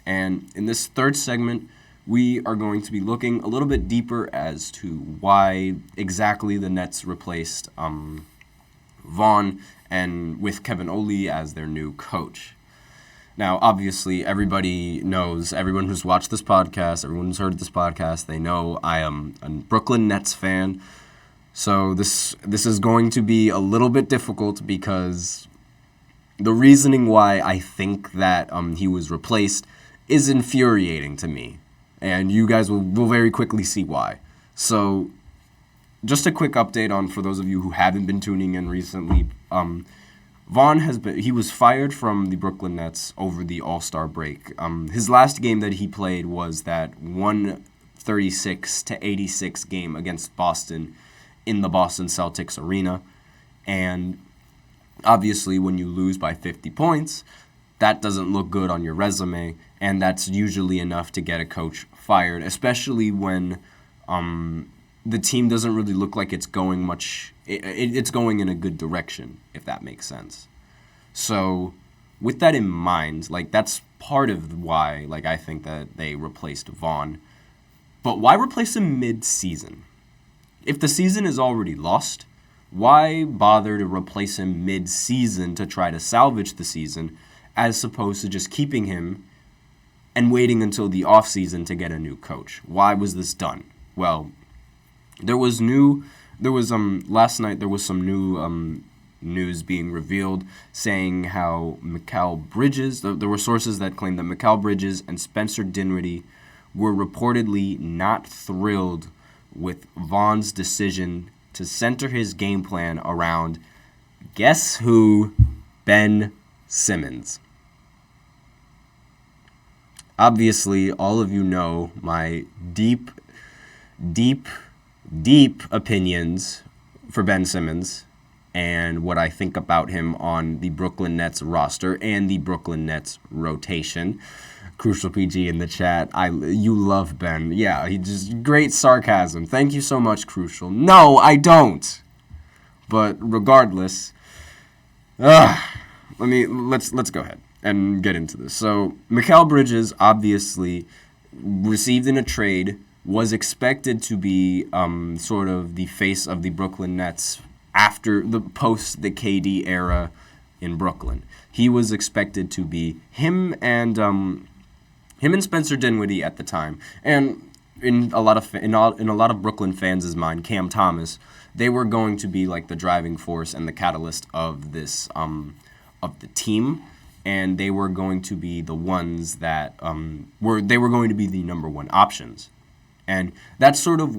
And in this third segment, we are going to be looking a little bit deeper as to why exactly the Nets replaced Vaughn and with Kevin Ollie as their new coach. Now, obviously, everybody knows, everyone who's watched this podcast, everyone who's heard this podcast, they know I am a Brooklyn Nets fan. So this is going to be a little bit difficult because the reasoning why I think that he was replaced is infuriating to me. And you guys will very quickly see why. So just a quick update on, for those of you who haven't been tuning in recently, Vaughn he was fired from the Brooklyn Nets over the All-Star break. His last game that he played was that 136-86 game against Boston in the Boston Celtics arena. And obviously when you lose by 50 points, that doesn't look good on your resume, and that's usually enough to get a coach fired, especially when the team doesn't really look like it's going it's going in a good direction, if that makes sense. So with that in mind, that's part of why I think that they replaced Vaughn. But why replace him mid-season? If the season is already lost, why bother to replace him mid-season to try to salvage the season, as opposed to just keeping him and waiting until the offseason to get a new coach? Why was this done? Well, last night there was some new news being revealed saying how Mikal Bridges, there were sources that claimed that Mikal Bridges and Spencer Dinwiddie were reportedly not thrilled with Vaughn's decision to center his game plan around, guess who? Ben Simmons. Obviously, all of you know my deep opinions for Ben Simmons and what I think about him on the Brooklyn Nets roster and the Brooklyn Nets rotation. Crucial PG in the chat. You love Ben. Yeah, he just great sarcasm. Thank you so much, Crucial. No, I don't. But regardless, let's go ahead and get into this. So Mikal Bridges obviously received in a trade, was expected to be sort of the face of the Brooklyn Nets after the post the KD era in Brooklyn. He was expected to be him and Spencer Dinwiddie at the time, and in a lot of Brooklyn fans' mind, Cam Thomas, they were going to be the driving force and the catalyst of this of the team, and they were going to be the ones that were going to be the number one options. And that's sort of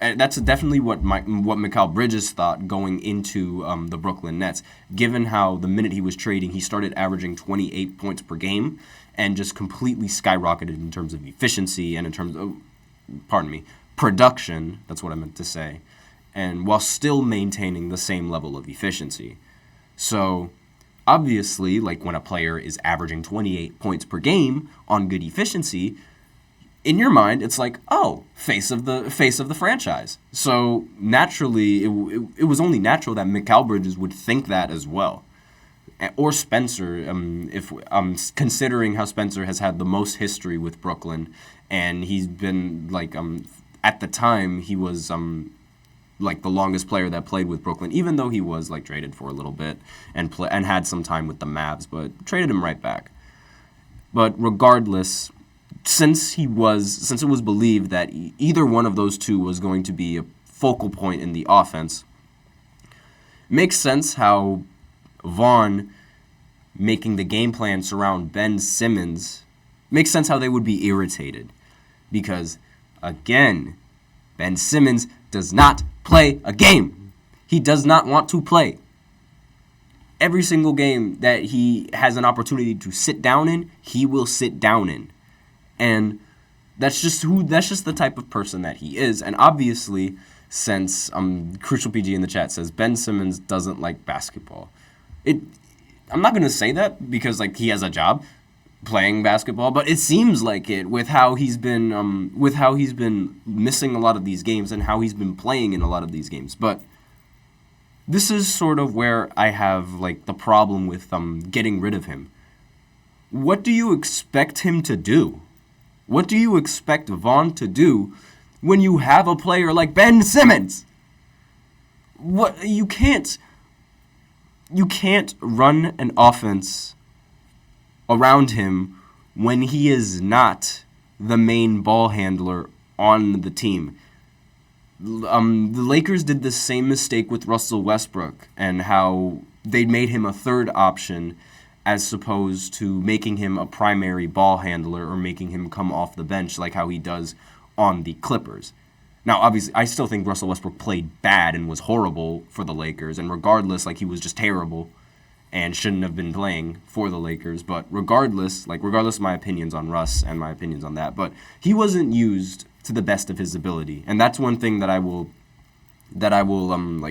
that's definitely what Mikal Bridges thought going into the Brooklyn Nets, given how the minute he was trading, he started averaging 28 points per game and just completely skyrocketed in terms of efficiency and in terms of, production, that's what I meant to say, and while still maintaining the same level of efficiency. So obviously, when a player is averaging 28 points per game on good efficiency, in your mind, it's face of the franchise. So naturally, it was only natural that Mikal Bridges would think that as well, or Spencer. If considering how Spencer has had the most history with Brooklyn, and he's been at the time he was the longest player that played with Brooklyn, even though he was traded for a little bit and had some time with the Mavs, but traded him right back. But regardless, since it was believed that either one of those two was going to be a focal point in the offense, it makes sense how Vaughn making the game plan surround Ben Simmons, makes sense how they would be irritated. Because, again, Ben Simmons does not play a game. He does not want to play. Every single game that he has an opportunity to sit down in, he will sit down in. And that's just the type of person that he is. And obviously, since Crucial PG in the chat says Ben Simmons doesn't like basketball, I'm not gonna say that because he has a job playing basketball, but it seems like it with how he's been missing a lot of these games and how he's been playing in a lot of these games. But this is sort of where I have the problem with getting rid of him. what do you expect him to do? What do you expect Vaughn to do when you have a player like Ben Simmons? What you can't run an offense around him when he is not the main ball handler on the team. The Lakers did the same mistake with Russell Westbrook and how they made him a third option as opposed to making him a primary ball handler or making him come off the bench like how he does on the Clippers. Now, obviously, I still think Russell Westbrook played bad and was horrible for the Lakers, and regardless, like, he was just terrible and shouldn't have been playing for the Lakers. But regardless of my opinions on Russ and my opinions on that, but he wasn't used to the best of his ability, and that's one thing that I will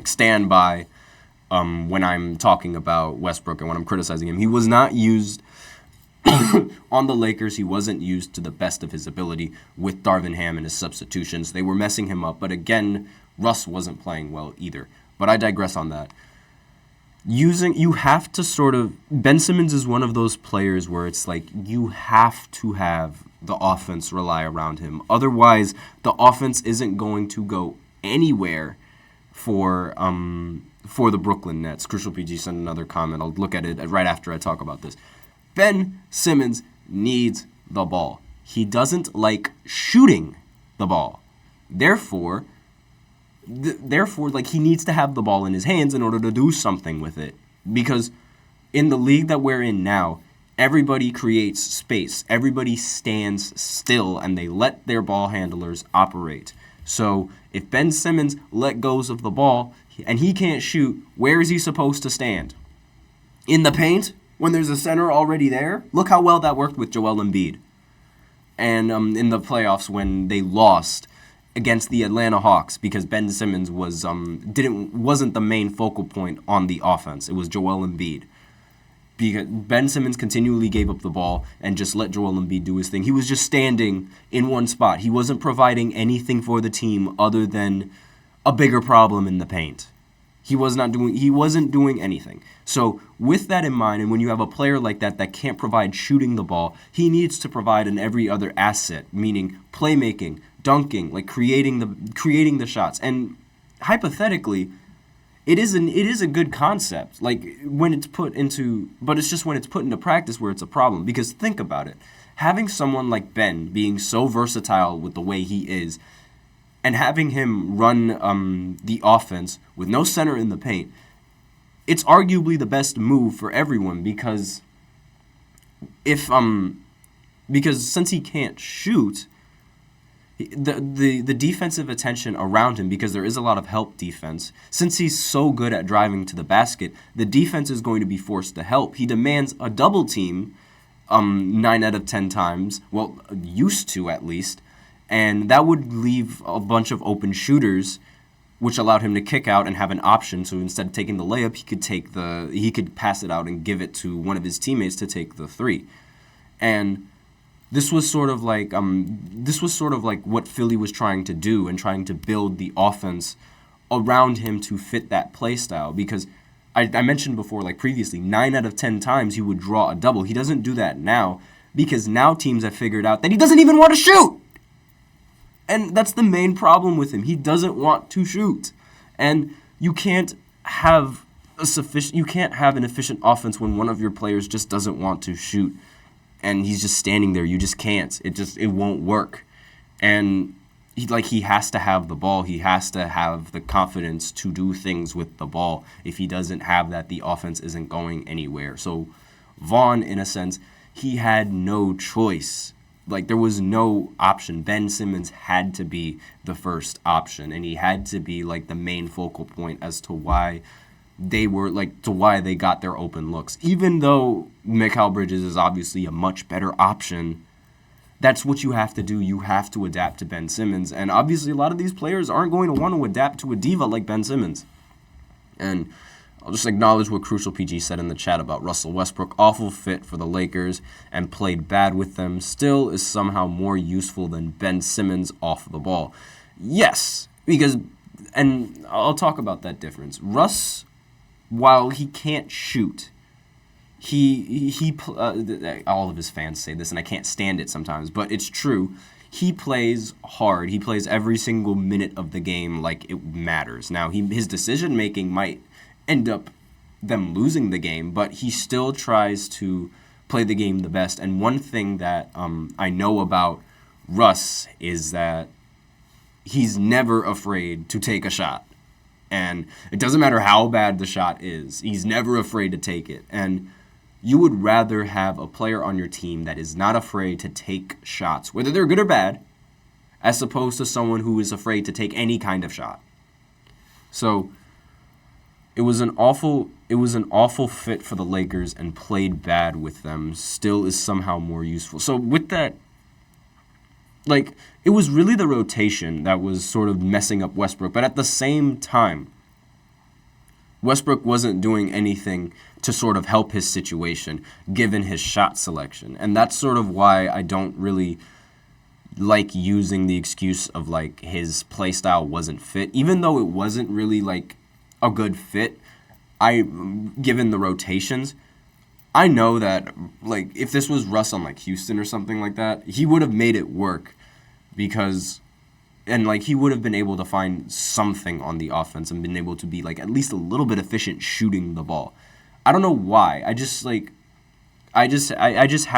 stand by when I'm talking about Westbrook and when I'm criticizing him. He was not used on the Lakers. He wasn't used to the best of his ability with Darvin Ham and his substitutions. They were messing him up, but again, Russ wasn't playing well either. But I digress on that. You have to Ben Simmons is one of those players where it's like you have to have the offense rely around him. Otherwise, the offense isn't going to go anywhere for the Brooklyn Nets. Crucial PG sent another comment. I'll look at it right after I talk about this. Ben Simmons needs the ball. He doesn't like shooting the ball. Therefore, he needs to have the ball in his hands in order to do something with it. Because in the league that we're in now, everybody creates space. Everybody stands still, and they let their ball handlers operate. So if Ben Simmons let goes of the ball and he can't shoot, where is he supposed to stand? In the paint? When there's a center already there? Look how well that worked with Joel Embiid. And in the playoffs when they lost against the Atlanta Hawks because Ben Simmons wasn't the main focal point on the offense. It was Joel Embiid. Because Ben Simmons continually gave up the ball and just let Joel Embiid do his thing. He was just standing in one spot. He wasn't providing anything for the team other than a bigger problem in the paint. He wasn't doing anything. So with that in mind, and when you have a player like that can't provide shooting the ball, he needs to provide in every other asset, meaning playmaking, dunking, like creating the shots. And hypothetically, it is a good concept, like when it's put into, but it's just when it's put into practice where it's a problem. Because think about it, having someone like Ben being so versatile with the way he is, and having him run the offense with no center in the paint, it's arguably the best move for everyone because since he can't shoot, the defensive attention around him, because there is a lot of help defense, since he's so good at driving to the basket, the defense is going to be forced to help. He demands a double team 9 out of 10 times, well, used to at least, and that would leave a bunch of open shooters, which allowed him to kick out and have an option. So instead of taking the layup, he could pass it out and give it to one of his teammates to take the three. And this was sort of like what Philly was trying to do and trying to build the offense around him to fit that play style. Because I mentioned before, like previously, 9 out of 10 times he would draw a double. He doesn't do that now because now teams have figured out that he doesn't even want to shoot. And that's the main problem with him. He doesn't want to shoot. And you can't have an efficient offense when one of your players just doesn't want to shoot and he's just standing there. You just can't. It won't work. And he has to have the ball. He has to have the confidence to do things with the ball. If he doesn't have that, the offense isn't going anywhere. So Vaughn, in a sense, he had no choice. Like, there was no option. Ben Simmons had to be the first option, and he had to be, like, the main focal point as to why they got their open looks. Even though Mikal Bridges is obviously a much better option, that's what you have to do. You have to adapt to Ben Simmons. And obviously a lot of these players aren't going to want to adapt to a diva like Ben Simmons. And I'll just acknowledge what Crucial PG said in the chat about Russell Westbrook. Awful fit for the Lakers and played bad with them. Still is somehow more useful than Ben Simmons off the ball. Yes, and I'll talk about that difference. Russ, while he can't shoot, all of his fans say this, and I can't stand it sometimes, but it's true. He plays hard. He plays every single minute of the game like it matters. Now, his decision-making might end up them losing the game, but he still tries to play the game the best. And one thing that I know about Russ is that he's never afraid to take a shot. And it doesn't matter how bad the shot is. He's never afraid to take it. And you would rather have a player on your team that is not afraid to take shots, whether they're good or bad, as opposed to someone who is afraid to take any kind of shot. So it was an awful fit for the Lakers, and played bad with them still is somehow more useful. So with that, like, it was really the rotation that was sort of messing up Westbrook, but at the same time, Westbrook wasn't doing anything to sort of help his situation, given his shot selection. And that's sort of why I don't really like using the excuse of, like, his play style wasn't fit. Even though it wasn't really, like, a good fit, given the rotations, I know that, like, if this was Russ on, like, Houston or something like that, he would have made it work because... And, like, he would have been able to find something on the offense and been able to be, like, at least a little bit efficient shooting the ball. I don't know why. I just have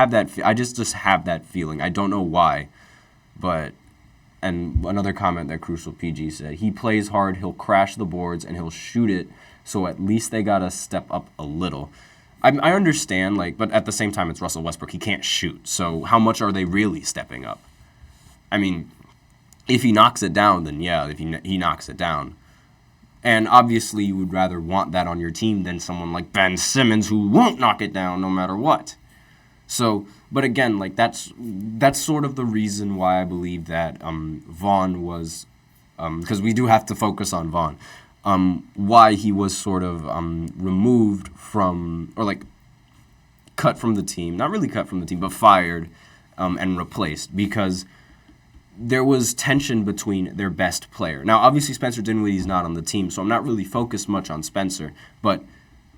that feeling. I don't know why. But, and another comment that Crucial PG said, he plays hard, he'll crash the boards, and he'll shoot it, so at least they got to step up a little. I understand, like, but at the same time, it's Russell Westbrook. He can't shoot. So how much are they really stepping up? I mean... If he knocks it down, then yeah, if he knocks it down. And obviously you would rather want that on your team than someone like Ben Simmons who won't knock it down no matter what. So, but again, like that's sort of the reason why I believe that Vaughn was, because we do have to focus on Vaughn, why he was sort of removed from, or like cut from the team, not really cut from the team, but fired and replaced, because there was tension between their best player. Now, obviously, Spencer Dinwiddie's not on the team, so I'm not really focused much on Spencer. But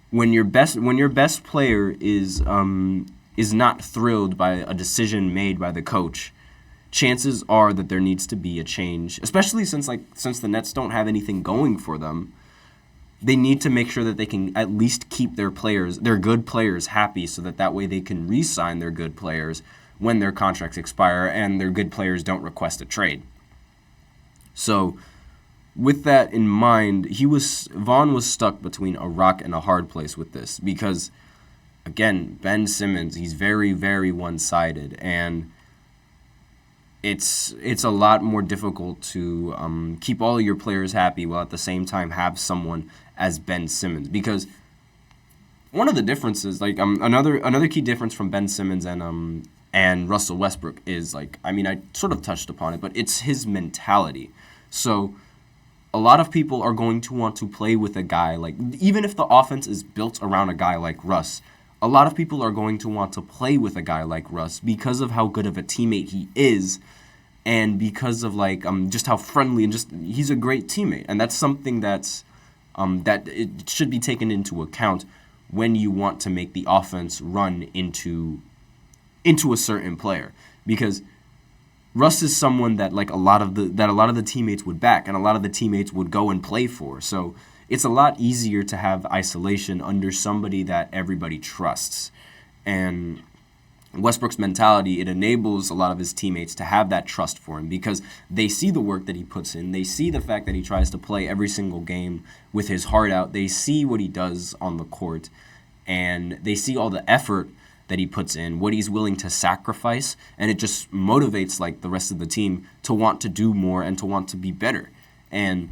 when your best player is not thrilled by a decision made by the coach, chances are that there needs to be a change. Especially since the Nets don't have anything going for them, they need to make sure that they can at least keep their good players, happy, so that way they can re-sign their good players when their contracts expire and their good players don't request a trade. So with that in mind, Vaughn was stuck between a rock and a hard place with this because, again, Ben Simmons, he's very, very one-sided, and it's a lot more difficult to keep all of your players happy while at the same time have someone as Ben Simmons, because one of the differences, like another key difference from Ben Simmons and Russell Westbrook is, like, I mean, I sort of touched upon it, but it's his mentality. So a lot of people are going to want to play with a guy, like, even if the offense is built around a guy like Russ, a lot of people are going to want to play with a guy like Russ because of how good of a teammate he is, and because of, like, just how friendly and just he's a great teammate. And that's something that it should be taken into account when you want to make the offense run into a certain player, because Russ is someone that a lot of the teammates would back and a lot of the teammates would go and play for. So it's a lot easier to have isolation under somebody that everybody trusts. And Westbrook's mentality, it enables a lot of his teammates to have that trust for him because they see the work that he puts in. They see the fact that he tries to play every single game with his heart out. They see what he does on the court, and they see all the effort that he puts in, what he's willing to sacrifice, and it just motivates, like, the rest of the team to want to do more and to want to be better. And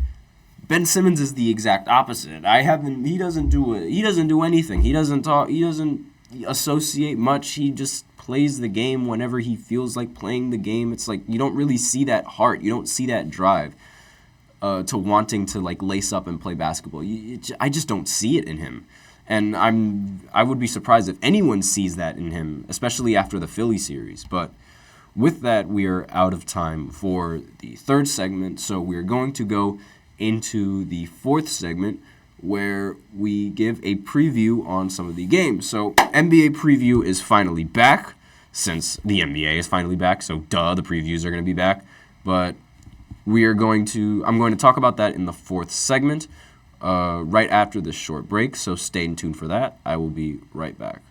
Ben Simmons is the exact opposite. He doesn't do anything. He doesn't talk, he doesn't associate much. He just plays the game whenever he feels like playing the game. It's like you don't really see that heart. You don't see that drive to wanting to, like, lace up and play basketball. I just don't see it in him. And I would be surprised if anyone sees that in him, especially after the Philly series. But with that, we are out of time for the third segment, so we're going to go into the fourth segment, where we give a preview on some of the games. So NBA preview is finally back, since the NBA is finally back, so the previews are going to be back. But I'm going to talk about that in the fourth segment, right after this short break, so stay tuned for that. I will be right back.